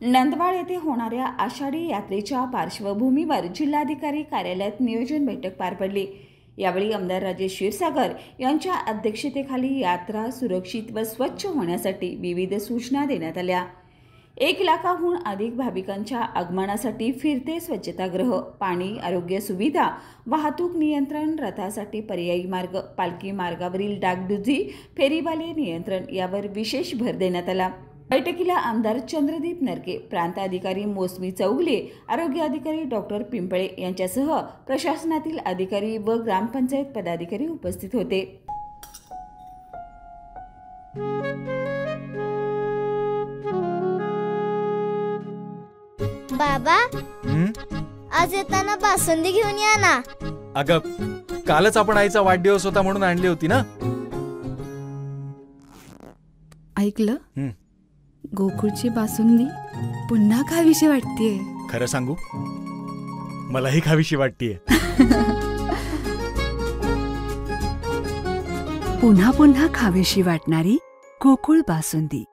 नंदवाड येथे होणाऱ्या आषाढी यात्रेच्या पार्श्वभूमीवर जिल्हाधिकारी कार्यालयात नियोजन बैठक पार पडली। यावेळी आमदार राजेश क्षीरसागर यांच्या अध्यक्षतेखाली यात्रा सुरक्षित व स्वच्छ होण्यासाठी विविध सूचना देण्यात आल्या। 1 लाखाहून अधिक भाविकांच्या आगमनासाठी फिरते स्वच्छतागृह, पाणी, आरोग्य सुविधा, वाहतूक नियंत्रण, रथासाठी पर्यायी मार्ग, पालखी मार्गावरील डागडुजी, फेरीवाले नियंत्रण यावर विशेष भर देण्यात आला। बैठकीला आमदार चंद्रदीप नरके, प्रांत अधिकारी मोसमी चौगले, आरोग्य अधिकारी डॉक्टर पिंपळे यांच्यासह प्रशासनातील अधिकारी व ग्रामपंचायत पदाधिकारी उपस्थित होते। बाबा, आज येताना बासुंदी घेऊन या ना। अगं, कालच आपण आईचा वाढदिवस होता म्हणून आणली होती ना। ऐकलं? गोकुळची बासुंदी पुन्हा खावीशी वाटतेय। खरं सांगू, मलाही खावीशी वाटतेय। पुन्हा पुन्हा खावीशी वाटणारी गोकुळ बासुंदी।